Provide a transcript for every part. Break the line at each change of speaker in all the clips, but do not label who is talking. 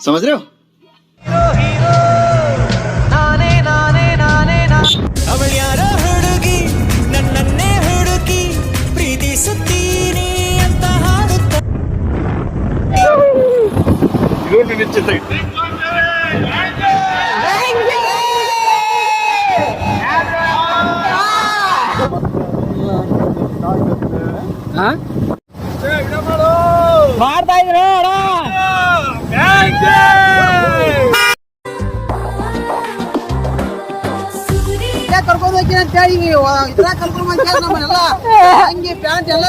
समझ रहे हो?
ಅವಳ್ಯಾರ ಹುಡುಗಿ ನನ್ನನ್ನೇ ಹುಡುಕಿ ಪ್ರೀತಿಸುತ್ತೀನಿ ಅಂತ ಹಾಡುತ್ತ
ಮಾಡ್ತಾ ಇದ್ರು ಕರ್ಕೊಂಡು ಹೋಗ್ತೀನಿ ಅಂತ ಹೇಳಿ ಇದ್ರಾಗ ಕರ್ಕೊಂಡು ಬಂದ ನಮ್ಮನ್ನೆಲ್ಲ ಹಂಗೆ ಪ್ಯಾಂಟ್ ಎಲ್ಲ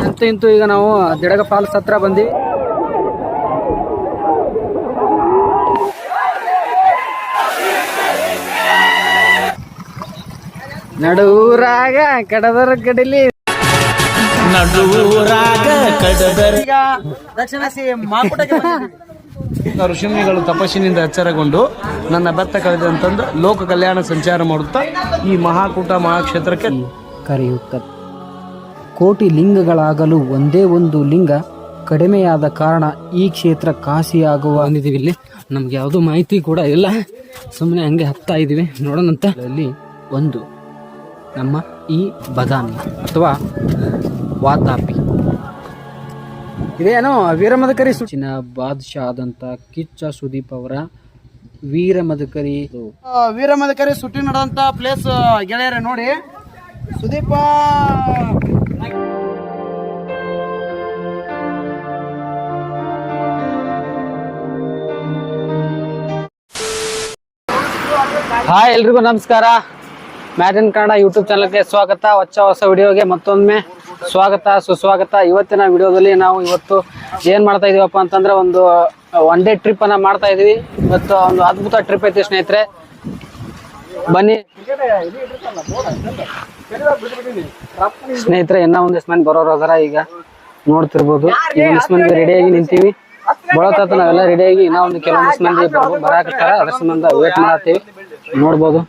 ಅಂತೂ ಇಂತೂ ಈಗ ನಾವು ದಿಡಗ ಫಾಲ್ಸ್ ಹತ್ರ ಬಂದ್ವಿ. ನಡುವರಾಗ ಕಡದರ ಕಡಲಿ
ನಡುವರಾಗ ಕಡದರ
ಈಗ ದಕ್ಷಿಣಸಿ ಮಾರ್ಕುಟಕ್ಕೆ
ಋಷಿಮುನಿಗಳು ತಪಸ್ಸಿನಿಂದ ಎಚ್ಚರಗೊಂಡು ನನ್ನ ಬೆತ್ತ ಕಳೆದಂತಂದು ಲೋಕ ಕಲ್ಯಾಣ ಸಂಚಾರ ಮಾಡುತ್ತಾ ಈ ಮಹಾಕೂಟ ಮಹಾಕ್ಷೇತ್ರಕ್ಕೆ
ಕರೆಯುತ್ತ ಕೋಟಿ ಲಿಂಗಗಳಾಗಲು ಒಂದೇ ಒಂದು ಲಿಂಗ ಕಡಿಮೆಯಾದ ಕಾರಣ ಈ ಕ್ಷೇತ್ರ ಕಾಶಿಯಾಗುವ
ಬಂದಿದ್ದೀವಿ. ಇಲ್ಲಿ ನಮ್ಗೆ ಯಾವುದೂ ಮಾಹಿತಿ ಕೂಡ ಇಲ್ಲ, ಸುಮ್ಮನೆ ಹಂಗೆ ಹತ್ತಾ ಇದ್ದೀವಿ. ನೋಡೋಣಂತ.
ಅಲ್ಲಿ ಒಂದು ನಮ್ಮ ಈ ಬದಾಮಿ ಅಥವಾ ವಾತಾಪಿ
ಇದೇನೋ ವೀರಮದಕರಿ
ಹೆಚ್ಚಿನ ಬಾದ್ಶಾ ಆದಂತ ಕಿಚ್ಚ ಸುದೀಪ್ ಅವರ ವೀರಮದಕರಿ
ವೀರಮದಕರಿ ಸುಟ್ಟಿ ನಡೆದಂತ ಪ್ಲೇಸ್ ಗೆಳೆಯರೆ ನೋಡಿ. ಸುದೀಪ ಹಾಯ್, ಎಲ್ರಿಗೂ ನಮಸ್ಕಾರ. ಮ್ಯಾಟ್ ಇನ್ ಕನ್ನಡ ಯೂಟ್ಯೂಬ್ ಚಾನಲ್ಗೆ ಸ್ವಾಗತ. ಹೊಸ ವಿಡಿಯೋಗೆ ಮತ್ತೊಮ್ಮೆ ಸ್ವಾಗತ ಸುಸ್ವಾಗತ. ಇವತ್ತಿನ ವಿಡಿಯೋದಲ್ಲಿ ನಾವು ಇವತ್ತು ಏನ್ ಮಾಡ್ತಾ ಇದೀವಪ್ಪ ಅಂತಂದ್ರೆ ಒಂದು ಒನ್ ಡೇ ಟ್ರಿಪ್ ಅನ್ನ ಮಾಡ್ತಾ ಇದೀವಿ. ಇವತ್ತು ಒಂದು ಅದ್ಭುತ ಟ್ರಿಪ್ ಐತಿ ಸ್ನೇಹಿತರೆ, ಬನ್ನಿ ಸ್ನೇಹಿತರೆ. ಇನ್ನ ಒಂದಿಷ್ಟು ಮಂದಿ ಬರೋರು ಅದರ, ಈಗ ನೋಡ್ತಿರ್ಬೋದು. ಈಗ ಒಂದಿಷ್ಟು ಮಂದಿ ರೆಡಿಯಾಗಿ ನಿಂತೀವಿ. ಬಳತ ನಾವೆಲ್ಲ ರೆಡಿಯಾಗಿ ಇನ್ನೂ ಒಂದು ಕೆಲವೊಂದಿಷ್ಟು ಮಂದಿ ಬರಾಕತ್ತಾರ, ಅದ್ರ ಸಂಬಂಧ ವೇಟ್ ಮಾಡತ್ತೀವಿ. ನೋಡ್ಬೋದು.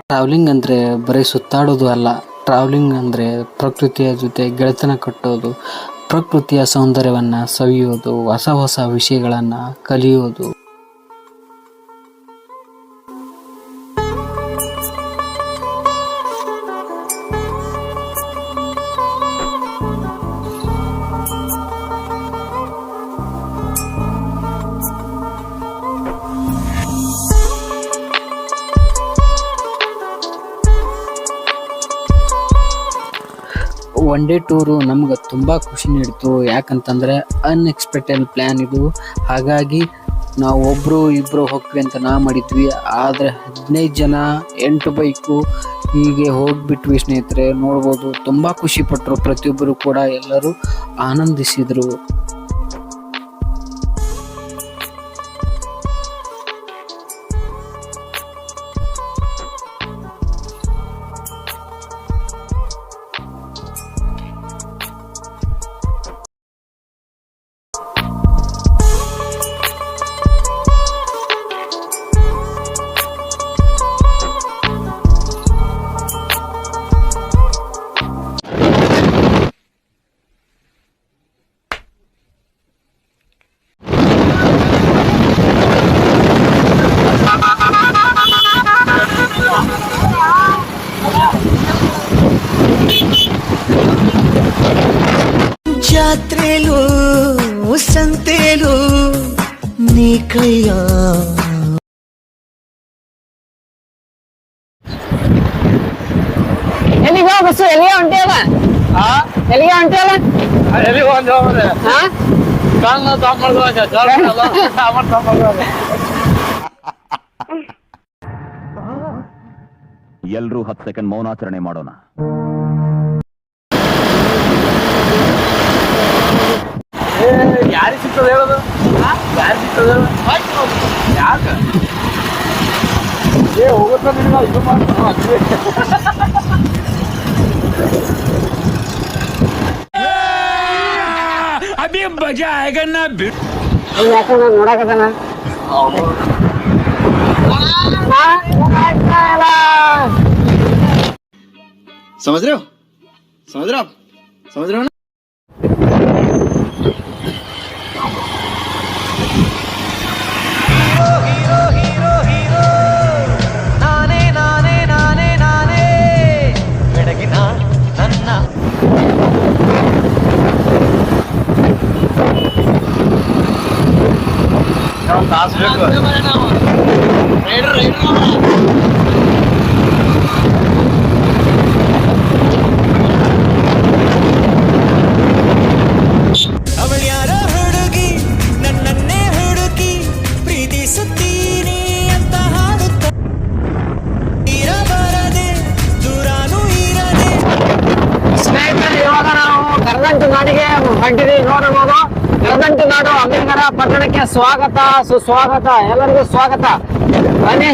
ಟ್ರಾವೆಲಿಂಗ್ ಅಂದರೆ ಬರೀ ಸುತ್ತಾಡೋದು ಅಲ್ಲ. ಟ್ರಾವೆಲಿಂಗ್ ಅಂದರೆ ಪ್ರಕೃತಿಯ ಜೊತೆ ಗೆಳೆತನ ಕಟ್ಟೋದು, ಪ್ರಕೃತಿಯ ಸೌಂದರ್ಯವನ್ನು ಸವಿಯೋದು, ಹೊಸ ಹೊಸ ವಿಷಯಗಳನ್ನು ಕಲಿಯೋದು. ಒನ್ ಡೇ ಟೂರು ನಮ್ಗೆ ತುಂಬ ಖುಷಿ ನೀಡಿತು. ಯಾಕಂತಂದರೆ ಅನ್ಎಕ್ಸ್ಪೆಕ್ಟೆಡ್ ಪ್ಲ್ಯಾನ್ ಇದು. ಹಾಗಾಗಿ ನಾವು ಒಬ್ಬರು ಇಬ್ಬರು ಹೋಗ್ವಿ ಅಂತ ಮಾಡಿದ್ವಿ. ಆದರೆ 15 ಜನ 8 ಬೈಕು ಹೀಗೆ ಹೋಗಿಬಿಟ್ವಿ ಸ್ನೇಹಿತರೆ. ನೋಡ್ಬೋದು, ತುಂಬ ಖುಷಿಪಟ್ಟರು ಪ್ರತಿಯೊಬ್ಬರು ಕೂಡ, ಎಲ್ಲರೂ ಆನಂದಿಸಿದರು.
ಜಾತ್ರೆಲು ಸಂತೆಲು ನೀ ಕೈಯ
ಎಲ್ಲಿಗೆ ಬಸ್ಸು? ಎಲ್ಲಿಗೆ ಹೊಂಟಿಯಲ್ಲ? ಎಲ್ಲಿಗೆ ಹೊಂಟಿಯಲ್ಲ?
ಎಲ್ರೂ 10 ಸೆಕೆಂಡ್ ಮೌನಾಚರಣೆ ಮಾಡೋಣ.
ಯಾರಿಗೆ ಸಿಗ್ತದೆ ಹೇಳೋದು?
ನೋಡಕತ್ತಾನ
समझ रहे हो समझ रहे हो आप समझ रहे हो ना ಅವಳ್ಯಾರ ಹುಡುಗಿ ನನ್ನನ್ನೇ ಹುಡುಕಿ ಪ್ರೀತಿಸುತ್ತೀನಿ ಅಂತ ಹಾಡುತ್ತ ಇರಬಾರದೆ ದೂರಾನು ಇರದೆ.
ಸ್ನೇಹಿತರೆ, ಇವಾಗ ನಾವು ಕರದಂಟು ನಾಡಿಗೆ ಹೊಂಟಿದ್ದೀವಿ. ನೋಡಬಹುದು, ಕರದಂಟು ನಾಡು ಅಮೀನ್ಗಢ ಪಟ್ಟಣಕ್ಕೆ ಸ್ವಾಗತ, ಸುಸ್ವಾಗತ, ಎಲ್ಲರಿಗೂ ಸ್ವಾಗತ. ಬನ್ನಿ.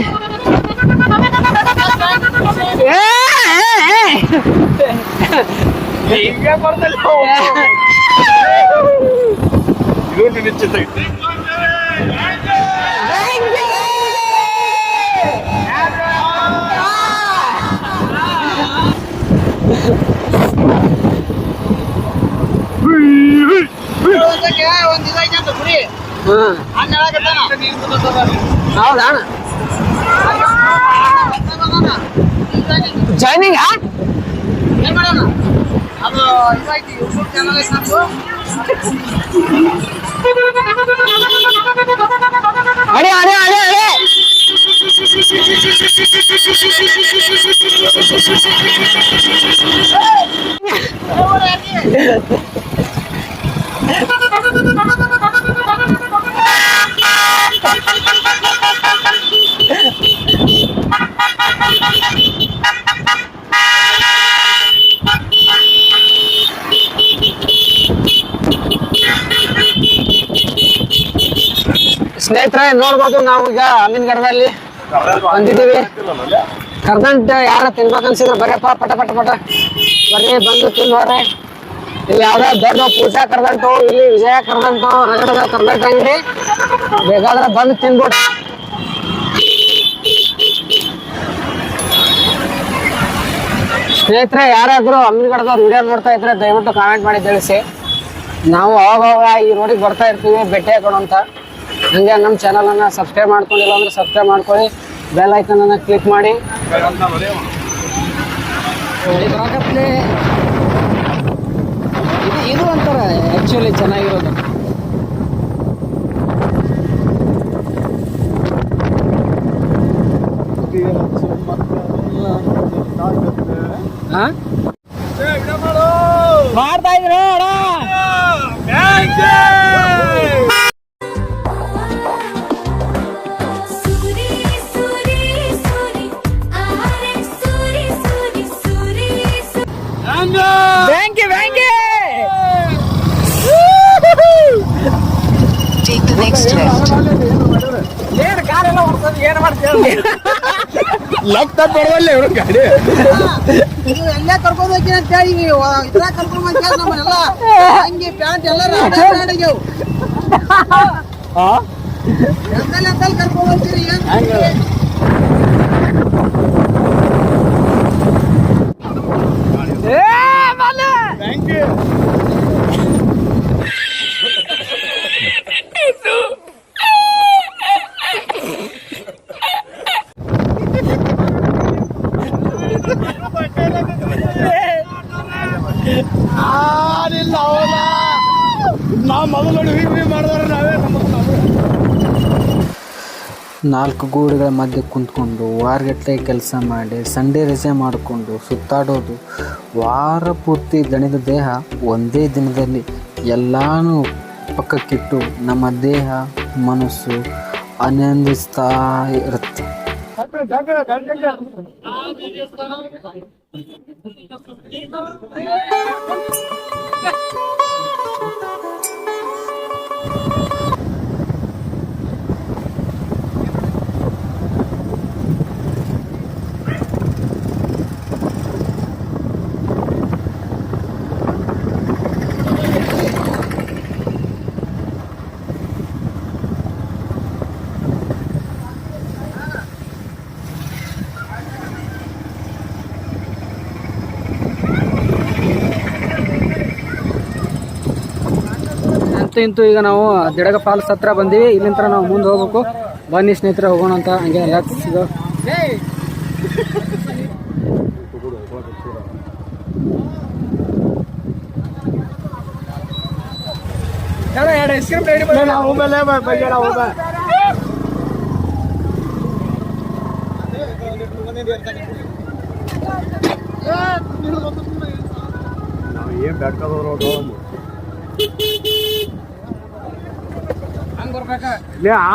ಹೌದಾ ಜಾಯ್ನಿಂಗ್ ಅಡಿ ಅಡಿ ಅಡಿ ಅಡಿ ಸ್ನೇಹಿತರೆ, ನೋಡ್ಬೋದು ನಾವು ಈಗ ಅಮೀನ್ಗಢದಲ್ಲಿ ಬಂದಿದ್ದೀವಿ. ಕರ್ದಂಟ ಯಾರ ತಿನ್ಬೇಕನ್ಸಿದ್ರೆ ಬರೀಪ್ಪ, ಪಟ ಪಟ ಪಟ ಬರ್ರಿ, ಬಂದು ತಿನ್ನೋರೆ. ಇಲ್ಲಿ ಯಾವ್ದೋ ದೊಡ್ಡ ಪೂಜಾ ಕರ್ದಂಟು, ಇಲ್ಲಿ ವಿಜಯ ಕರ್ದಂಟು, ರಗಡದ ಕರ್ದಂಟ ಅಂಗಡಿ, ಬೇಕಾದ್ರೆ ಬಂದು ತಿನ್ಬಿಟ್ಟು. ಸ್ನೇಹಿತರೆ, ಯಾರಾದ್ರೂ ಅಮೀನ್ಗಢದವ್ರು ವಿಡಿಯೋ ನೋಡ್ತಾ ಇದ್ರೆ ದಯವಿಟ್ಟು ಕಾಮೆಂಟ್ ಮಾಡಿ ತಿಳಿಸಿ. ನಾವು ಅವಾಗ ಈ ರೋಡಿಗೆ ಬರ್ತಾ ಇರ್ತೀವಿ ಭೇಟಿ ಹಾಕೋಣ ಅಂತ. ಹಂಗೆ ನಮ್ಮ ಚಾನಲನ್ನು ಸಬ್ಸ್ಕ್ರೈಬ್ ಮಾಡ್ಕೊಂಡಿಲ್ಲ ಅಂದ್ರೆ ಸಬ್ಸ್ಕ್ರೈಬ್ ಮಾಡ್ಕೊಳ್ಳಿ, ಬೆಲ್ ಐಕನನ್ನು ಕ್ಲಿಕ್ ಮಾಡಿ. ಇದು ಒಂಥರ ಆ್ಯಕ್ಚುಲಿ ಚೆನ್ನಾಗಿರೋದು. ಮಾಡ್ತಾ ಇದ್ರು
ಎಲ್ಲೇ ಕರ್ಕೊಂಡ್ ಹೋಗ್ತೀನಿ ಅಂತ ಹೇಳಿ ಇದ್ರಾಗ ಕರ್ಕೊಂಡ್ ಬಂದ ನಮ್ಮನ್ನೆಲ್ಲ ಹಂಗೆ ಪ್ಯಾಂಟ್ ಎಲ್ಲ ಕರ್ಕೊಂಡ್ ಹೋಗ್ತೀರಿ.
ನಾಲ್ಕು ಗೋಡೆಗಳ ಮಧ್ಯೆ ಕುಂತ್ಕೊಂಡು ವಾರಗಟ್ಟಲೆ ಕೆಲಸ ಮಾಡಿ ಸಂಡೇ ರಜೆ ಮಾಡಿಕೊಂಡು ಸುತ್ತಾಡೋದು, ವಾರ ಪೂರ್ತಿ ದಣಿದ ದೇಹ ಒಂದೇ ದಿನದಲ್ಲಿ ಎಲ್ಲಾನು ಪಕ್ಕಕ್ಕಿಟ್ಟು ನಮ್ಮ ದೇಹ ಮನಸ್ಸು ಆನಂದಿಸ್ತಾ ಇರುತ್ತೆ.
ಅಂತೂ ಇಂತೂ ಈಗ ನಾವು ದಿಡಗ ಫಾಲ್ಸ್ ಹತ್ರ ಬಂದೀವಿ. ಇಲ್ಲಿಂದ ನಾವು ಮುಂದೆ ಹೋಗ್ಬೇಕು. ಬನ್ನಿ ಸ್ನೇಹಿತರೆ ಹೋಗೋಣ ಅಂತ. ಹಂಗೆ ಲೆಟ್ಸ್ ಗೋ.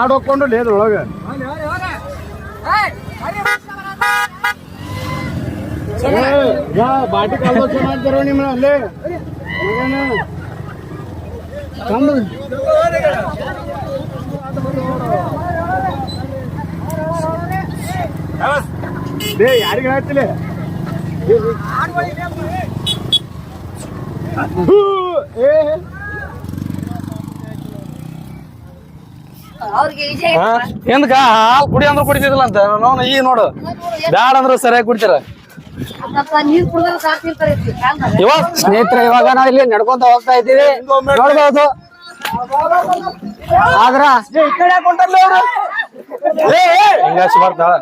ಆಡೋಕೊಂಡು ಲೇದ್ರೊಳಗೆ ಬಾಟಿ ಕಾಲ ಮಾಡ್ತಾರ ನಿಮ್ಮ ಅಲ್ಲೇ ಯಾರಿಗೆ ಹೇಳ್ತಿಲ್ಲ ಎಂದಕ ಹಾಲು ಕುಡಿ ಅಂದ್ರೆ ಕುಡಿತಿದಿಲ್ಲ ಅಂತ ನಾವು ಈಗ ನೋಡು ಬ್ಯಾಡ ಅಂದ್ರೆ ಸರಿಯಾಗಿ ಕುಡಿತಾರ.
ಇವಾಗ ಸ್ನೇಹಿತರೆ ಇವಾಗ ನಾವು ಇಲ್ಲಿ ನಡ್ಕೊಂತ ಹೋಗ್ತಾ ಇದ್ದೀವಿ. ನೋಡ್ಬೋದು ಆದ್ರ
ಹಿಂಗಾಶಿ ಬರ್ತಾಳ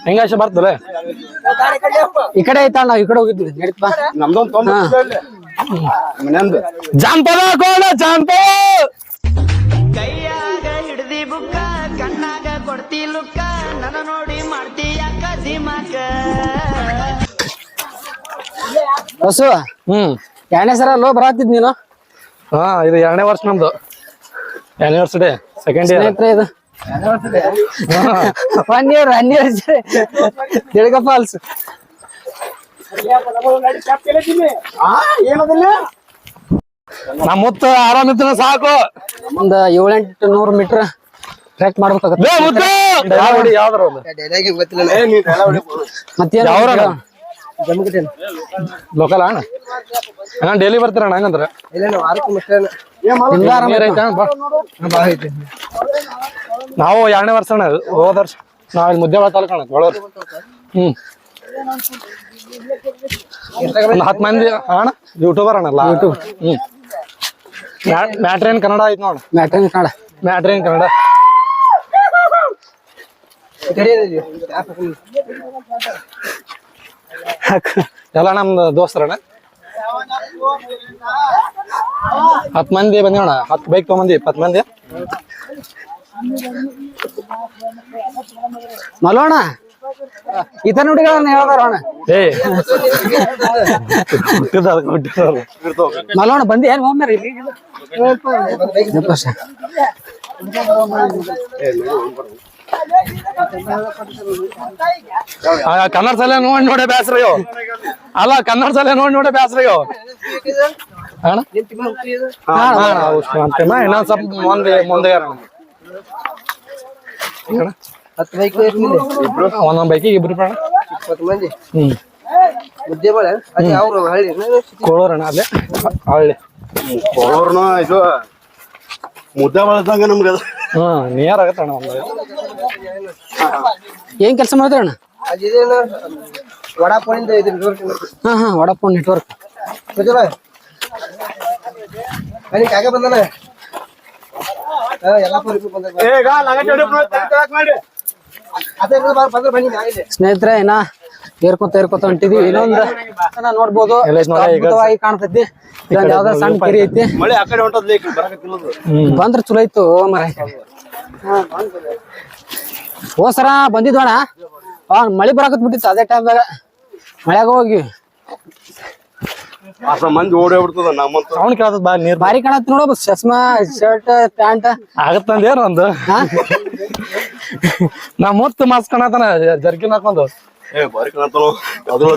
ಹಿಂಗಾಶಿ ಬರ್ತಲ್ಲ
ಈ ಕಡೆ ಐತಾಳ. ನಾವ್ ಈ ಕಡೆ ಹೋಗಿದ್ವಿ ನಡೀತಾ.
ನಮ್ದೊಂದು ಜಾನಪದ ಹಾಕೋಣ ಜಾನಪದ.
ಕೈಯಾಗ ಹಿಡ್ದಿ ಬುಕ್ಕ ಕಣ್ಣಾಗ ಕೊಡ್ತಿ ಲುಕ್ಕ ನನ್ನ ನೋಡಿ ಮಾಡ್ತಿ ಯಾಕ ದಿಮಾಕ.
ಹೊಸು ಎರಡನೇ ಸಲ ಲೋ ಬರಾತಿದ್ ನೀನು.
ಹಾ ಇದು 2ನೇ ವರ್ಷ ನಮ್ದು ಆನಿವರ್ಸರಿ ಸೆಕೆಂಡ್ ಇಯರ್.
ಸ್ನೇಹಿತರೆ ಇದು 1 year anniversary ದಿಡಗ ಫಾಲ್ಸ್.
ನಮ್ಮ ಮುತ್ತ ಆರಾಮಿತ್ತು ಸಾಕು.
ಒಂದು 700-800 ಮೀಟರ್ ಟ್ರೆಕ್ ಮಾಡ್ಬೇಕಾಗತ್ತೆ.
ಯಾವ್ದಾರ
ಮತ್ತೇನು
ಲೋಕಲ್ ಅಣ್ಣ ಹಂಗ ಡೈಲಿ ಬರ್ತೀರ ಅಣ್ಣ ಹಂಗಂದ್ರ ನಾವು 2ನೇ ವರ್ಷ ಅಣ್ಣ ಹೋದ ವರ್ಷ ನಾವ್ ಇಲ್ಲಿ ಮುದ್ದೇಬಾಳ ತಾಲೂಕು ಅಣ್ಣ ಒಳವ್ರು. ಒಂದು 10 ಮಂದಿ ಅಣ್ಣ ಯೂಟ್ಯೂಬರ್ ಅಣ್ಣಲ್ಲ. ಮ್ಯಾಟ್ರೇನ್ ಕನ್ನಡ ಐತ್ ನೋಡ.
ಮ್ಯಾಟ್ರಿನ್ ಕನ್ನಡ
ಮ್ಯಾಟ್ರೇನ್ ಕನ್ನಡ ಎಲ್ಲ ನಮ್ದು ದೋಸ್ತರಣ್ಣ. 10 ಮಂದಿ ಬಂದಿವಣ್ಣ. 10 ಬೈಕ್ ತಗೊಂಬಂದಿ 20 ಮಂದಿ.
ಮಲ್ಲೋಣ ಈತ ನುಡಿಗಳನ್ನ ಹೇಳ್ದಾರೋಣ. ಮಲ್ಲೋಣ ಬಂದಿ ಏನ್ ಒಮ್ಮೆ ಇಲ್ಲಿ
ಕನ್ನಡ ಸಲ ನೋಡಿ ಬ್ಯಾಸ್ರ ಅಲ್ಲ ಕನ್ನಡ ಸಲ ನೋಡಿ ಬ್ಯಾಸ್ರ ಇನ್ನೊಂದ್ ಸ್ವಲ್ಪ ಮುಂದೆ ಒಂದೊಂದ್ ಬೈಕಿಗೆ 2 ಪ್ರಾಣ.
20 ಮಂದಿ
ಕೋಳೂರಣ್ಣ ಅಲ್ಲೇ ಹಳ್ಳಿ
ಕೋಳೂರ್ನ ಇದು ಮುದ್ದೆ ಬಳದಂಗ ನಮ್ಗೆ ಅದು
ನಿಯರ್ ಆಗತ್ತಣ್ಣ. ಒಂದು
ಏನ್ ಕೆಲಸ ಮಾಡ್ತಾರಣ್ಣ?
ವಡಾಪಾವಿಂದ
ಹಾ ವಡಾಪಾವ್ ನೆಟ್ವರ್ಕ್.
ಕಾಗ ಬಂದನ
ಸ್ನೇಹಿತರೆ ಇನ್ನ ಏರ್ಕೊತ ಹೊಂಟಿದೀವಿ. ಇನ್ನೊಂದು ನೋಡ್ಬೋದು ಅದ್ಭುತವಾಗಿ ಕಾಣ್ತೈತಿ. ಇಲ್ಲೊಂದ್ ಯಾವ್ದೋ ಸಣ್ಣ ಕೆರಿ ಐತಿ.
ಮಳೆ ಆ ಕಡೆ ಹೊಂಟದ್ಲಿ
ಬಂದ್ರ ಚಲೋ ಇತ್ತು ಮರ. ಹೋಸರ ಬಂದಿದ್ವಣ ಮಳಿ ಬರಾಕತ್ ಬಿಟ್ಟಿತ್ತು. ಅದೇ ಟೈಮ್ದಾಗ ಮಳ್ಯಾಗ ಹೋಗಿ
ಮಂದಿ ಓಡಿ ಹೋಗ್ಬಿಡ್ತದ ನಮ್ಮಂತ
ಸೌಂಡ್ ಕೇಳತದ ಬಾ ನೀರ್
ಬಾರಿ ಕಾಣತ್ ನೋಡ. ಚಸ್ಮಾ ಶರ್ಟ್ ಪ್ಯಾಂಟ್
ಆಗತ್ತಂದೇನು ಒಂದು ನಾ ಮುತ್ತು ಮಾಸ್ಕ್ ಕಾಣತಾನ ಜರ್ಕಿನ್ ಹಾಕೊಂಡು.
ಬಾರಿ ಕಾಣತ್ತಲ್ಲ ಅದ್ರ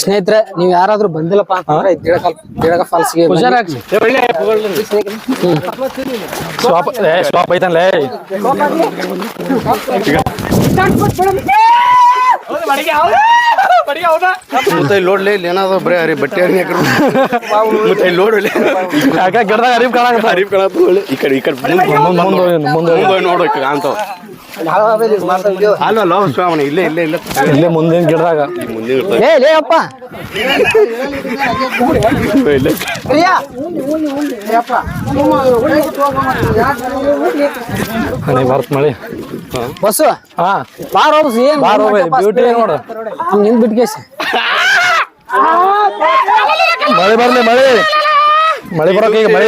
ಸ್ನೇಹಿತರೆ ನೀವ್ ಯಾರಾದ್ರೂ ಬಂದಿಲ್ಲಪ್ಪ ಅಂತಂದ್ರೆ ದಿಡಗ ಫಾಲ್ಸ್ಗೆ
ಸ್ಟಾಪ್ ಐತನ್ಲೇ.
ಲೋಡ್ಲಿ ಇಲ್ಲಿ ಏನಾದ್ರು ಬರೀ ಅರಿ ಬಟ್ಟೆ ಮತ್ತೆ ಲೋಡ್
ಯಾಕ ಗಿಡದಾಗ ಅರಿವು ಕಾಣತ್ತ
ಅರಿವು ಕಾಣತ್ತ ಈ ಕಡೆ ಮುಂದೆ ನೋಡಕ್ ಕಾಣ್ತಾವ.
ಇಲ್ಲೇ ಮುಂದಿನ ಗಿಡದಾಗ
ಲೇ ಅಪ್ಪ
ಬರ್ತ ಮಳೆ
ಬಸ್ಸು ಬಾರ ಹೋಗ್ಸ್ ಏನ್
ಬ್ಯೂಟಿ ನೋಡು
ನಿಂದ್ ಬಿಟ್ಕೇಸಿ
ಮಳೆ ಬರ್ಲಿ ಮಳೆ ಬರಕ್ಕೆ ಈಗ ಮಳೆ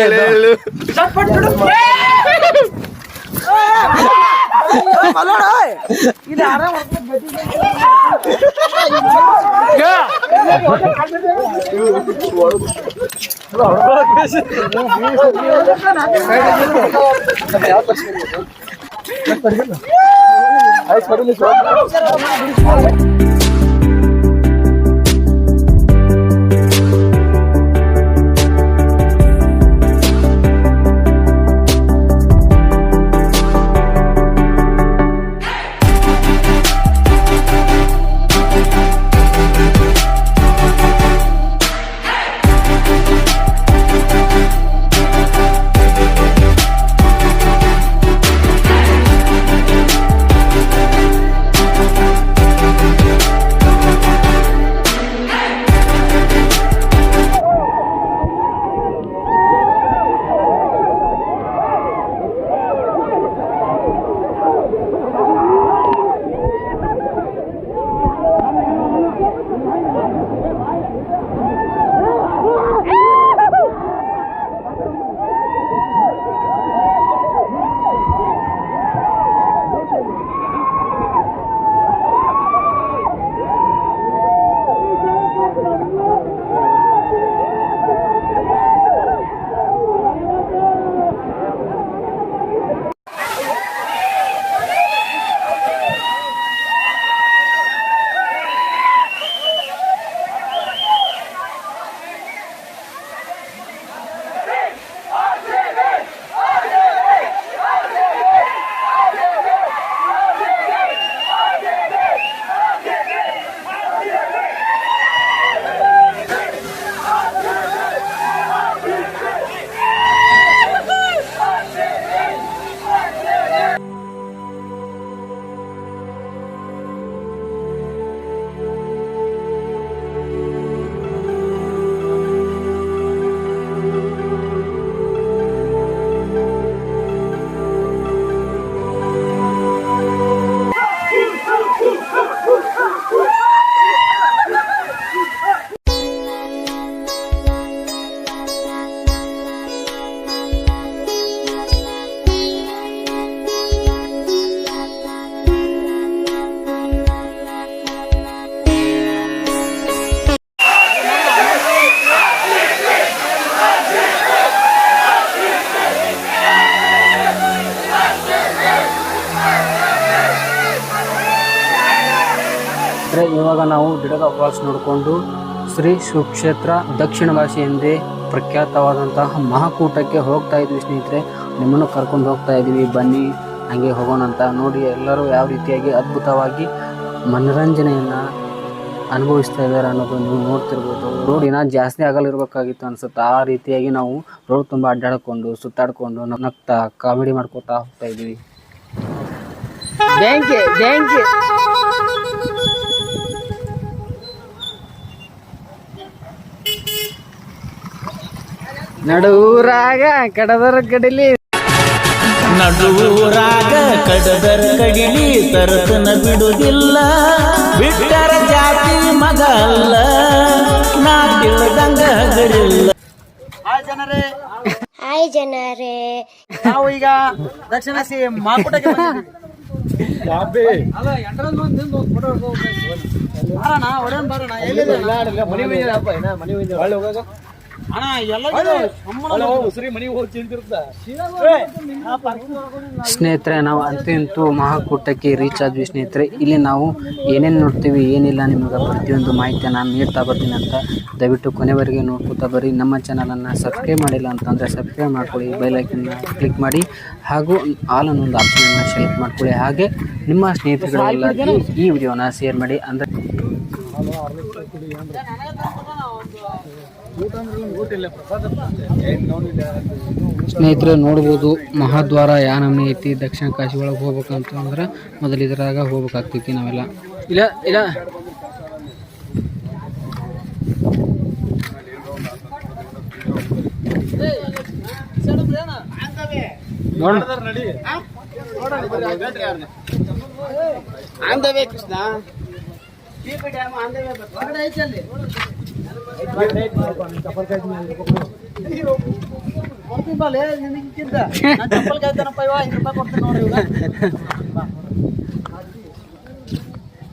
ಇವಾಗ ನಾವು ಗಿಡದ ಫಾಲ್ಸ್ ನೋಡಿಕೊಂಡು ಶ್ರೀ ಸುಕ್ಷೇತ್ರ ದಕ್ಷಿಣ ಭಾಷೆ ಎಂದೇ ಪ್ರಖ್ಯಾತವಾದಂತಹ ಮಹಾಕೂಟಕ್ಕೆ ಹೋಗ್ತಾ ಇದ್ವಿ ಸ್ನೇಹಿತರೆ. ನಿಮ್ಮನ್ನು ಕರ್ಕೊಂಡು ಹೋಗ್ತಾ ಇದ್ದೀವಿ, ಬನ್ನಿ ಹಂಗೆ ಹೋಗೋಣ ಅಂತ. ನೋಡಿ ಎಲ್ಲರೂ ಯಾವ ರೀತಿಯಾಗಿ ಅದ್ಭುತವಾಗಿ ಮನೋರಂಜನೆಯನ್ನು ಅನುಭವಿಸ್ತಾ ಇದ್ದಾರೆ ಅನ್ನೋದು ನೀವು ನೋಡ್ತಿರ್ಬೋದು. ರೋಡ್ ಇನ್ನೂ ಜಾಸ್ತಿ ಆಗಲಿರ್ಬೇಕಾಗಿತ್ತು ಅನ್ಸುತ್ತೆ. ಆ ರೀತಿಯಾಗಿ ನಾವು ರೋಡ್ ತುಂಬ ಅಡ್ಡಾಡ್ಕೊಂಡು ಸುತ್ತಾಡ್ಕೊಂಡು ನಗ್ತಾ ಕಾಮಿಡಿ ಮಾಡ್ಕೊತಾ ಹೋಗ್ತಾ ಇದ್ದೀವಿ. ನಡುವೂರಾಗ ಕಡದರ ಕಡಿಲಿ
ನಡುವೂರಾಗ ಕಡದರ ಕಡಿಲಿ ತರತನ ಬಿಡುವುದಿಲ್ಲ, ಬಿಟ್ಟರ ಜಾತಿ ಮಗ ಅಲ್ಲ, ನಾ ತಿಳಿದಂಗ ಹಗರಿಲ್ಲ.
ಹಾಯ್ ಜನರೇ, ನಾವು ಈಗ ದಕ್ಷಿಣ ಮಾಕುಟಕ್ಕೆ
ಸ್ನೇಹಿತರೆ, ನಾವು ಅಂತೂ ಮಹಾಕೂಟಕ್ಕೆ ರೀಚ್ ಆದ್ವಿ ಸ್ನೇಹಿತರೆ. ಇಲ್ಲಿ ನಾವು ಏನೇನು ನೋಡ್ತೀವಿ ಏನಿಲ್ಲ ನಿಮಗೆ ಪ್ರತಿಯೊಂದು ಮಾಹಿತಿ ನಾನು ನೀಡ್ತಾ ಬರ್ತೀನಿ ಅಂತ ದಯವಿಟ್ಟು ಕೊನೆವರೆಗೆ ನೋಡ್ಕೊತಾ ಬರ್ರಿ. ನಮ್ಮ ಚಾನಲನ್ನು ಸಬ್ಸ್ಕ್ರೈಬ್ ಮಾಡಿಲ್ಲ ಅಂತಂದರೆ ಸಬ್ಸ್ಕ್ರೈಬ್ ಮಾಡ್ಕೊಳ್ಳಿ, ಬೆಲ್ಲೈಕನ್ನ ಕ್ಲಿಕ್ ಮಾಡಿ ಹಾಗೂ ಆಲ್ ಅನ್ನೊಂದು ಆಪ್ಷನನ್ನು ಸೆಲೆಕ್ಟ್ ಮಾಡ್ಕೊಳ್ಳಿ. ಹಾಗೆ ನಿಮ್ಮ ಸ್ನೇಹಿತರುಗಳೆಲ್ಲ ಈ ವಿಡಿಯೋನ ಶೇರ್ ಮಾಡಿ. ಅಂದರೆ
ಊಟ ಅಂದ್ರೆ ಊಟ ಇಲ್ಲ, ಪ್ರಸಾದ
ಸ್ನೇಹಿತರೆ ನೋಡ್ಬೋದು ಮಹಾದ್ವಾರ ಯಾ ನಮ್ನಿ ಐತಿ. ದಕ್ಷಿಣ ಕಾಶಿ ಒಳಗೆ ಹೋಗ್ಬೇಕಂತ ಅಂದ್ರೆ ಮೊದಲು ಇದ್ರಾಗ ಹೋಗ್ಬೇಕಾಗ್ತೈತಿ ನಾವೆಲ್ಲ. ಇಲ್ಲ ಇಲ್ಲ
ಕೃಷ್ಣ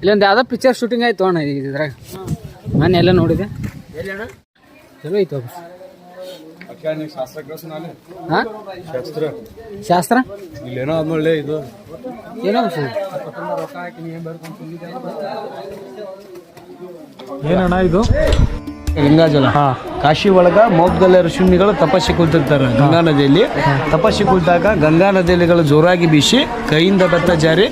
ಇಲ್ಲೊಂದು ಯಾವ್ದೋ ಪಿಕ್ಚರ್ ಶೂಟಿಂಗ್ ಆಯ್ತು ಅಣ್ಣ ಇದ್ರಾಗ. ನಾನು ಎಲ್ಲ ನೋಡಿದೆ, ಚಲೋ ಐತು. ಶಾಸ್ತ್ರ
ಇಲ್ಲೇನೋ ಆದ್ಮೇಲೆ ಇದು
ಏನೋ
ಏನಣ್ಣ ಇದು ಗಂಗಾಜಲ. ಕಾಶಿ ಒಳಗ ಮೌದ್ಗಲ್ಯ ಋಷಿಮುನಿಗಳು ತಪಸ್ಸಿ ಕುಳಿತಿರ್ತಾರೆ ಗಂಗಾ ನದಿಯಲ್ಲಿ. ತಪಸ್ಸಿ ಕುಳಿತಾಗ ಗಂಗಾ ನದಿಗಳು ಜೋರಾಗಿ ಬೀಸಿ ಕೈಯಿಂದ ಬೆತ್ತ ಜಾರಿ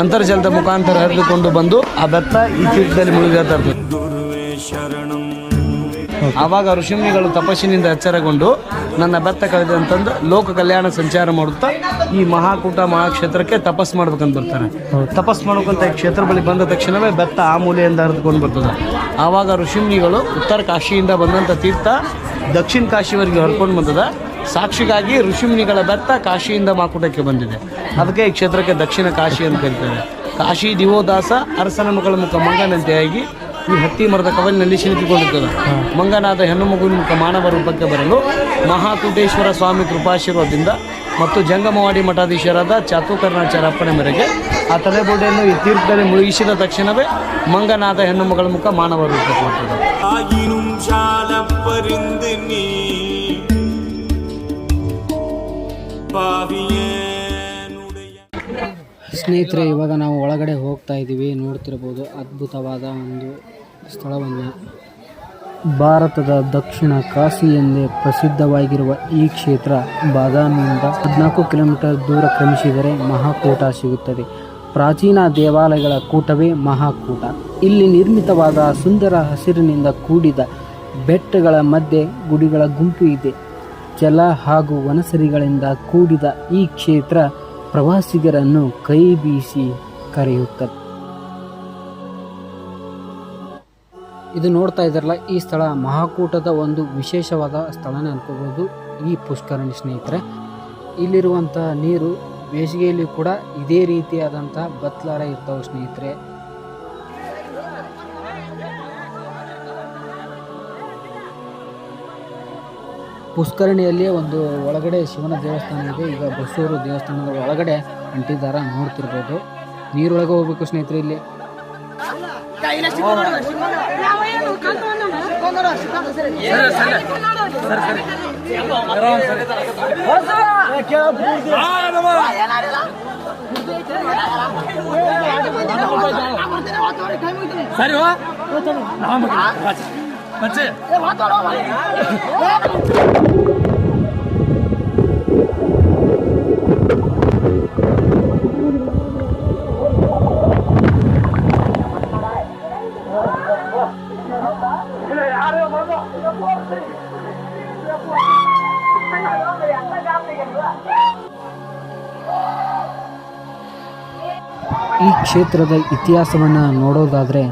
ಅಂತರ್ಜಲದ ಮುಖಾಂತರ ಹರಿದುಕೊಂಡು ಬಂದು ಆ ಬೆತ್ತ ಈ ತೀರ್ಥದಲ್ಲಿ ಮುಳುಗ್ತಾ ಇರ್ತದೆ. ಆವಾಗ ಋಷಿಮುನಿಗಳು ತಪಸ್ಸಿನಿಂದ ಎಚ್ಚರಗೊಂಡು ನನ್ನ ಬೆತ್ತ ಕಳೆದೆ ಅಂತಂದು ಲೋಕ ಕಲ್ಯಾಣ ಸಂಚಾರ ಮಾಡುತ್ತಾ ಈ ಮಹಾಕೂಟ ಮಹಾಕ್ಷೇತ್ರಕ್ಕೆ ತಪಸ್ ಮಾಡ್ಬೇಕಂತ ಬರ್ತಾರೆ. ತಪಸ್ ಮಾಡ್ಬೇಕಂತ ಈ ಕ್ಷೇತ್ರ ಬಳಿ ಬಂದ ತಕ್ಷಣವೇ ಬೆತ್ತ ಆ ಮೂಲೆಯಿಂದ ಹರಿದುಕೊಂಡು ಬರ್ತದೆ. ಆವಾಗ ಋಷಿಮುನಿಗಳು ಉತ್ತರ ಕಾಶಿಯಿಂದ ಬಂದಂಥ ತೀರ್ಥ ದಕ್ಷಿಣ ಕಾಶಿವರೆಗೆ ಹರ್ಕೊಂಡು ಬಂದದ. ಸಾಕ್ಷಿಗಾಗಿ ಋಷಿಮುನಿಗಳ ಬೆತ್ತ ಕಾಶಿಯಿಂದ ಮಹಾಕೂಟಕ್ಕೆ ಬಂದಿದೆ. ಅದಕ್ಕೆ ಈ ಕ್ಷೇತ್ರಕ್ಕೆ ದಕ್ಷಿಣ ಕಾಶಿ ಅಂತ ಕರೀತಾರೆ. ಕಾಶಿ ದಿವೋದಾಸ ಅರಸನ ಮಗಳ ಮುಖ ಮಂಗನಂತೆಯಾಗಿ ಈ ಹತ್ತಿ ಮರದ ಕವಲಿನಲ್ಲಿ ಸಿಲುಕಿಕೊಂಡಿರ್ತದೆ. ಮಂಗನಾದ ಹೆಣ್ಣು ಮಗುವಿನ ಮುಖ ಮಾನವ ರೂಪಕ್ಕೆ ಬರಲು ಮಹಾಕೂಟೇಶ್ವರ ಸ್ವಾಮಿ ಕೃಪಾಶೀರ್ವಾದದಿಂದ ಮತ್ತು ಜಂಗಮವಾಡಿ ಮಠಾಧೀಶರಾದ ಚಾತುಕರ್ಣಾಚಾರ್ಯ ಅಪ್ಪಣೆ ಮೇರೆಗೆ ಆ ತಲೆಬೋಡೆಯನ್ನು ಈ ತೀರ್ಥದಲ್ಲಿ ಮುಳುಗಿಸಿದ ತಕ್ಷಣವೇ ಮಂಗನಾದ ಹೆಣ್ಣು ಮಗಳ ಮುಖ ಮಾನವ ರೂಪಕ್ಕೆ ಬರ್ತದೆ.
ಸ್ನೇಹಿತರೆ ಇವಾಗ ನಾವು ಒಳಗಡೆ ಹೋಗ್ತಾ ಇದ್ದೀವಿ. ನೋಡ್ತಿರ್ಬೋದು ಅದ್ಭುತವಾದ ಒಂದು ಸ್ಥಳವನ್ನು. ಭಾರತದ ದಕ್ಷಿಣ ಕಾಶಿ ಎಂದೇ ಪ್ರಸಿದ್ಧವಾಗಿರುವ ಈ ಕ್ಷೇತ್ರ ಬಾದಾಮಿಯಿಂದ 14 ಕಿಲೋಮೀಟರ್ ದೂರ ಕ್ರಮಿಸಿದರೆ ಮಹಾಕೂಟ ಸಿಗುತ್ತದೆ. ಪ್ರಾಚೀನ ದೇವಾಲಯಗಳ ಕೂಟವೇ ಮಹಾಕೂಟ. ಇಲ್ಲಿ ನಿರ್ಮಿತವಾದ ಸುಂದರ ಹಸಿರಿನಿಂದ ಕೂಡಿದ ಬೆಟ್ಟಗಳ ಮಧ್ಯೆ ಗುಡಿಗಳ ಗುಂಪು ಇದೆ. ಜಲ ಹಾಗೂ ವನಸರಿಗಳಿಂದ ಕೂಡಿದ ಈ ಕ್ಷೇತ್ರ ಪ್ರವಾಸಿಗರನ್ನು ಕೈ ಬೀಸಿ ಕರೆಯುತ್ತದೆ. ಇದು ನೋಡ್ತಾ ಇದ್ದಾರಲ್ಲ, ಈ ಸ್ಥಳ ಮಹಾಕೂಟದ ಒಂದು ವಿಶೇಷವಾದ ಸ್ಥಳನೇ ಅನ್ಕೋಬಹುದು. ಈ ಪುಷ್ಕರಣಿ ಸ್ನೇಹಿತರೆ, ಇಲ್ಲಿರುವಂಥ ನೀರು ಬೇಸಿಗೆಯಲ್ಲಿ ಕೂಡ ಇದೇ ರೀತಿಯಾದಂಥ ಬತ್ಲಾರ ಇರ್ತಾವೆ ಸ್ನೇಹಿತರೆ. ಪುಷ್ಕರಣಿಯಲ್ಲಿ ಒಂದು ಒಳಗಡೆ ಶಿವನ ದೇವಸ್ಥಾನ ಇದೆ. ಈಗ ಬಸೂರು ದೇವಸ್ಥಾನದ ಒಳಗಡೆ ಅಂಟಿದಾರ ನೋಡ್ತಿರ್ಬೋದು. ನೀರೊಳಗೆ ಹೋಗ್ಬೇಕು ಸ್ನೇಹಿತರೆ. ಇಲ್ಲಿ ಈ ಕ್ಷೇತ್ರದ ಇತಿಹಾಸವನ್ನು ನೋಡೋದಾದರೆ,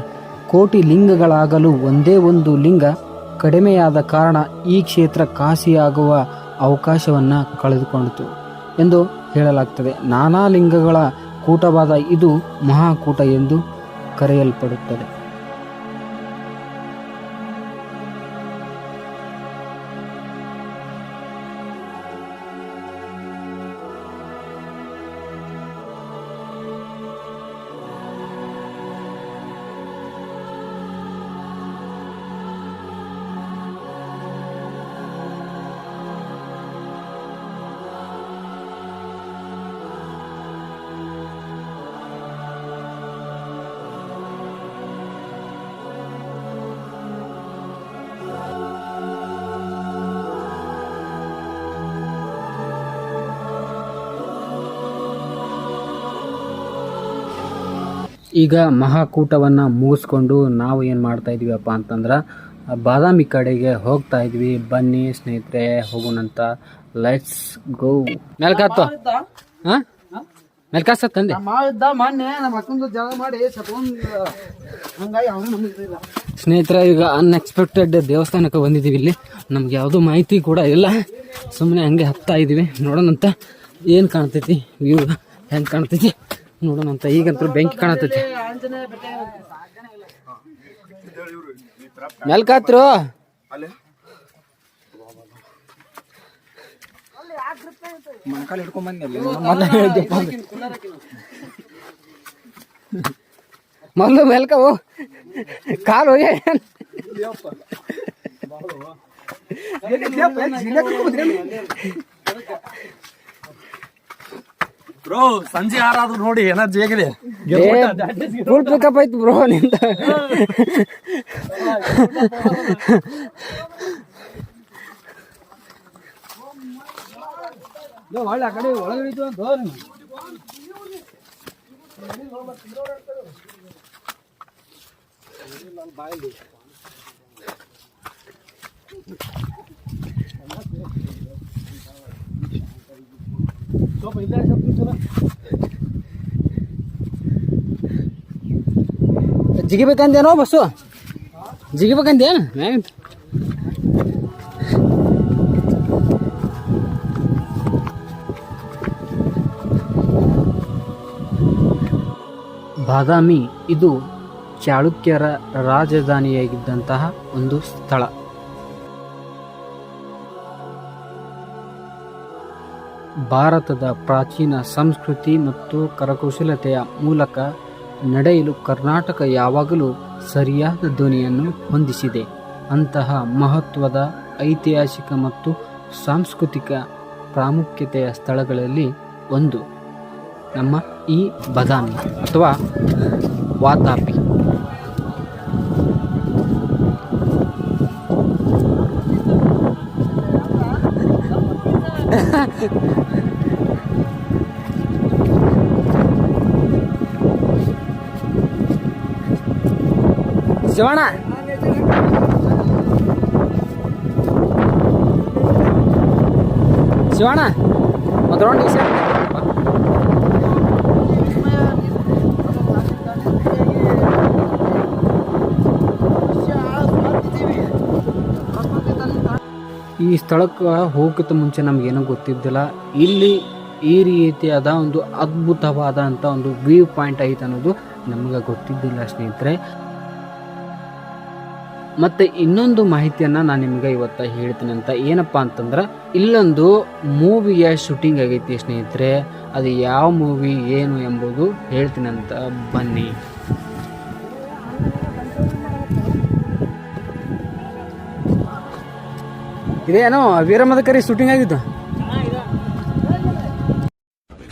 ಕೋಟಿ ಲಿಂಗಗಳಾಗಲು ಒಂದೇ ಒಂದು ಲಿಂಗ ಕಡಿಮೆಯಾದ ಕಾರಣ ಈ ಕ್ಷೇತ್ರ ಕಾಶಿಯಾಗುವ ಅವಕಾಶವನ್ನು ಕಳೆದುಕೊಂಡಿತು ಎಂದು ಹೇಳಲಾಗ್ತದೆ. ನಾನಾ ಲಿಂಗಗಳ ಕೂಟವಾದ ಇದು ಮಹಾಕೂಟ ಎಂದು ಕರೆಯಲ್ಪಡುತ್ತದೆ. ಈಗ ಮಹಾಕೂಟವನ್ನು ಮುಗಿಸ್ಕೊಂಡು ನಾವು ಏನು ಮಾಡ್ತಾ ಇದ್ದೀವಪ್ಪ ಅಂತಂದ್ರೆ ಬಾದಾಮಿ ಕಡೆಗೆ ಹೋಗ್ತಾ ಇದ್ವಿ. ಬನ್ನಿ ಸ್ನೇಹಿತರೆ ಹೋಗೋಣಂತ.
Let's go. ಮೇಲ್ಕಾತು ಹಾಂ ಮೇಲ್ಕಾಸ ತಂದೆ
ಮಾಡಿದ್ದ ಮೊನ್ನೆ ನಮ್ಮ ಅಕ್ಕಂದು ಜಗಳ ಮಾಡಿ ಸತ್ಕೊಂಡ್ ಹಂಗಾಗಿ ಅವನು ನಮಗೆ ಇಲ್ಲ.
ಸ್ನೇಹಿತರೆ, ಈಗ ಅನ್ಎಕ್ಸ್ಪೆಕ್ಟೆಡ್ ದೇವಸ್ಥಾನಕ್ಕೆ ಬಂದಿದ್ದೀವಿ. ಇಲ್ಲಿ ನಮ್ಗೆ ಯಾವುದೂ ಮಾಹಿತಿ ಕೂಡ ಇಲ್ಲ, ಸುಮ್ಮನೆ ಹಂಗೆ ಹತ್ತಾ ಇದ್ದೀವಿ. ನೋಡೋಣಂತ ಏನು ಕಾಣ್ತೈತಿ, ವ್ಯೂ ಹೆಂಗೆ ಕಾಣ್ತೈತಿ ನೋಡೋಣಂತ. ಈಗಂತೂ ಬೆಂಕಿ ಕಾಣತೈತಿ. ಮೇಲ್ಕಾತ್ರು
ಮೊಣಕಾಲು ಹಿಡ್ಕೊಂಡ್ ಬಂದಿ
ಮೊದಲು ಮೇಲ್ಕ ಕಾಲು ಹೋಗಿ
ಬ್ರೋ ಸಂಜೆ ಯಾರಾದ್ರೂ ನೋಡಿ ಎನರ್ಜಿ ಹೇಗಿದೆ.
ಫುಲ್ ಪಿಕಪ್ ಆಯ್ತು ಬ್ರೋ ನಿಂದ.
ಒಳ್ಳೆ ಆ ಕಡೆ ಒಳಗಡೆ ಇದ್ದು ಅಂತ
ಜಿಗಿಬೇಕಂದೇನೋ ಬಸ್ಸು, ಜಿಗಿಬೇಕಂದೇನು ಮ್ಯಾಗ. ಬಾದಾಮಿ ಇದು ಚಾಳುಕ್ಯರ ರಾಜಧಾನಿಯಾಗಿದ್ದಂತಹ ಒಂದು ಸ್ಥಳ. ಭಾರತದ ಪ್ರಾಚೀನ ಸಂಸ್ಕೃತಿ ಮತ್ತು ಕರಕುಶಲತೆಯ ಮೂಲಕ ನಡೆಯಲು ಕರ್ನಾಟಕ ಯಾವಾಗಲೂ ಸರಿಯಾದ ಧ್ವನಿಯನ್ನು ಹೊಂದಿಸಿದೆ. ಅಂತಹ ಮಹತ್ವದ ಐತಿಹಾಸಿಕ ಮತ್ತು ಸಾಂಸ್ಕೃತಿಕ ಪ್ರಾಮುಖ್ಯತೆಯ ಸ್ಥಳಗಳಲ್ಲಿ ಒಂದು ನಮ್ಮ ಈ ಬಾದಾಮಿ ಅಥವಾ ವಾತಾಪಿ. ಶಿವಣ್ಣ ಶಿವಣ್ಣ ಒಂದು ರೌಂಡ್ ಈ ಸೈಡ್. ಈ ಸ್ಥಳಕ್ಕೆ ಹೋಗೋಕ್ಕಿಂತ ಮುಂಚೆ ನಮಗೇನೋ ಗೊತ್ತಿದ್ದಿಲ್ಲ, ಇಲ್ಲಿ ಈ ರೀತಿಯಾದ ಒಂದು ಅದ್ಭುತವಾದಂಥ ಒಂದು ವ್ಯೂ ಪಾಯಿಂಟ್ ಐತೆ ಅನ್ನೋದು ನಮಗೆ ಗೊತ್ತಿದ್ದಿಲ್ಲ ಸ್ನೇಹಿತರೆ. ಮತ್ತು ಇನ್ನೊಂದು ಮಾಹಿತಿಯನ್ನು ನಾನು ನಿಮಗೆ ಇವತ್ತು ಹೇಳ್ತೀನಿ ಅಂತ, ಏನಪ್ಪ ಅಂತಂದ್ರೆ ಇಲ್ಲೊಂದು ಮೂವಿಯ ಶೂಟಿಂಗ್ ಆಗೈತಿ ಸ್ನೇಹಿತರೆ. ಅದು ಯಾವ ಮೂವಿ ಏನು ಎಂಬುದು ಹೇಳ್ತೀನಿ ಅಂತ ಬನ್ನಿ. ಇದೇನೋ ವೀರಮದಕರಿ ಶೂಟಿಂಗ್ ಆಗಿದ್ದು.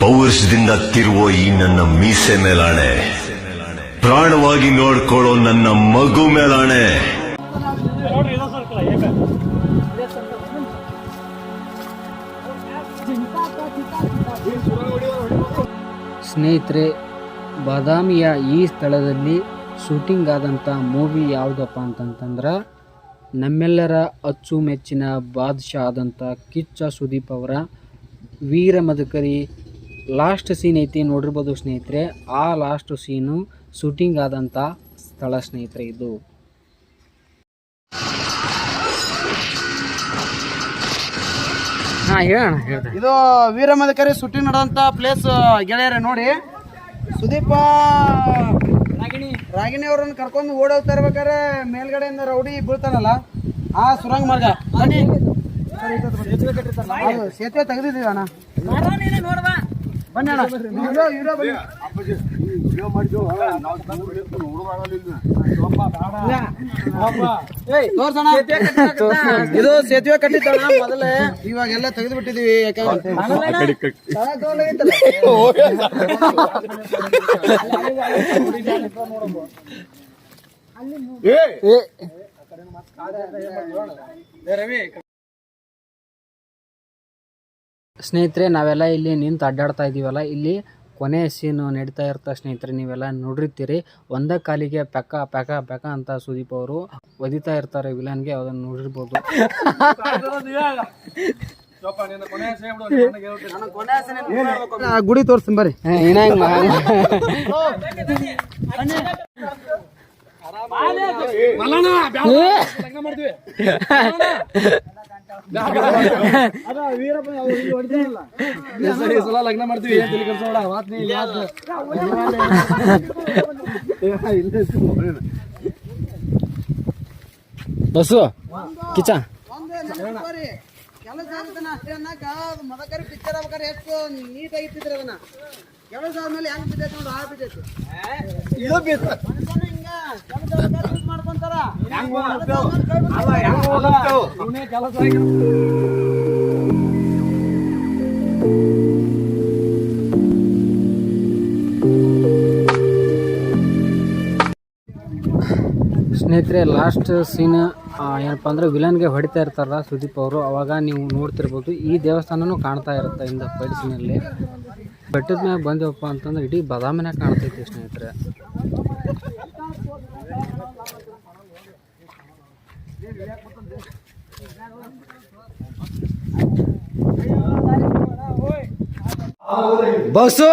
ಪೌರುಷದಿಂದ ತಿರುವೋ ಈ ನನ್ನ ಮೀಸೆ ಮೇಲಾಣೆ, ಪ್ರಾಣವಾಗಿ ನೋಡ್ಕೊಳ್ಳೋ ನನ್ನ ಮಗು ಮೇಲಾಣೆ.
ಸ್ನೇಹಿತರೆ, ಬಾದಾಮಿಯ ಈ ಸ್ಥಳದಲ್ಲಿ ಶೂಟಿಂಗ್ ಆದಂಥ ಮೂವಿ ಯಾವುದಪ್ಪ ಅಂತಂತಂದ್ರೆ ನಮ್ಮೆಲ್ಲರ ಅಚ್ಚುಮೆಚ್ಚಿನ ಬಾದ್ಶಾ ಆದಂಥ ಕಿಚ್ಚ ಸುದೀಪ್ ಅವರ ವೀರಮದಕರಿ ಲಾಸ್ಟ್ ಸೀನ್ ಐತಿ ನೋಡಿರ್ಬೋದು ಸ್ನೇಹಿತರೆ. ಆ ಲಾಸ್ಟ್ ಸೀನು ಶೂಟಿಂಗ್ ಆದಂಥ ಸ್ಥಳ ಸ್ನೇಹಿತರೆ ಇದು. ಹಾಂ ಹೇಳೋಣ.
ಇದು ವೀರಮದಕರಿ ಶೂಟಿಂಗ್ ನಡೆದಂತ ಪ್ಲೇಸ್ ಗೆಳೆಯರೇ. ನೋಡಿ, ಸುದೀಪ ರಾಗಿಣಿ ಅವ್ರನ್ನ ಕರ್ಕೊಂಡು ಓಡೋಗ್ತಾ ಇರ್ಬೇಕಾದ್ರೆ ಮೇಲ್ಗಡೆಯಿಂದ ರೌಡಿ ಬೀಳ್ತಾನಲ್ಲ, ಆ ಸುರಂಗ ಮಾರ್ಗ ಬನ್ನಿ. ಸೇತುವೆ ತೆಗೆದಿದ್ದೀವಿ ಅಣ್ಣ, ಬನ್ನಿ ಅಣ್ಣ. ಇದು ಸೇತುವೆ ಕಟ್ಟಿದ್ದಣ್ಣ ಮೊದಲೇ, ಇವಾಗೆಲ್ಲ ತೆಗೆದು ಬಿಟ್ಟಿದೀವಿ.
ಸ್ನೇಹಿತರೆ, ನಾವೆಲ್ಲ ಇಲ್ಲಿ ನಿಂತು ಅಡ್ಡಾಡ್ತಾ ಇದ್ದೀವಲ್ಲ, ಇಲ್ಲಿ ಕೊನೆ ಸೀನು ನಡೀತಾ ಇರ್ತಾ ಸ್ನೇಹಿತರೆ. ನೀವೆಲ್ಲ ನೋಡಿರ್ತೀರಿ, ಒಂದ ಕಾಲಿಗೆ ಪೆಕ್ಕ ಪೆಕ ಪೆಕ ಅಂತ ಸುದೀಪ್ ಅವರು ಒದಿತಾ ಇರ್ತಾರೆ ವಿಲನ್ಗೆ, ಅದನ್ನು ನೋಡಿರ್ಬೋದು.
ಗುಡಿ ತೋರಿಸ್ತೀನಿ ಬರ್ರಿ.
ಲಗ್ನ ಮಾಡ್ತೀವಿ
ಬಸ್ಸು ಕಿಚ
ಕೆಲಸ ಆಗುತ್ತಾನ ಅಷ್ಟೇ ಅನ್ನಕ ಮದಕರಿ ಪಿಕ್ಚರ್ ಆಗ್ಬೇಕಾರೆ ಎಷ್ಟು ನೀಟಾಗಿ ಇಟ್ಟಿದ್ರಿ ಅದನ್ನ. ಕೆಲಸ ಆದ್ಮೇಲೆ ಹೆಂಗ್ ಬಿದ್ದೈತಿ ನೋಡು, ಆ ಬಿದ್ದೈತಿ. ಹಿಂಗ ಕೆಲಸ ಯೂಸ್ ಮಾಡ್ಕೊಂತಾರ.
ಸ್ನೇಹಿತರೆ, ಲಾಸ್ಟ್ ಸೀನ್ ಏನಪ್ಪ ಅಂದ್ರೆ ವಿಲನ್ಗೆ ಹೊಡಿತಾ ಇರ್ತಾರಲ್ಲ ಸುದೀಪ್ ಅವರು, ಅವಾಗ ನೀವು ನೋಡ್ತಿರ್ಬೋದು ಈ ದೇವಸ್ಥಾನನೂ ಕಾಣ್ತಾ ಇರುತ್ತೆ ಇಂದ ಪೈಡ್ಸಿನಲ್ಲಿ. ಬೆಟ್ಟದ ಮ್ಯಾಗ ಬಂದೇವಪ್ಪ ಅಂತಂದ್ರೆ ಇಡೀ ಬದಾಮಿನಾಗ ಕಾಣ್ತೈತಿ ಸ್ನೇಹಿತರೆ.
ಬಸ್ಸು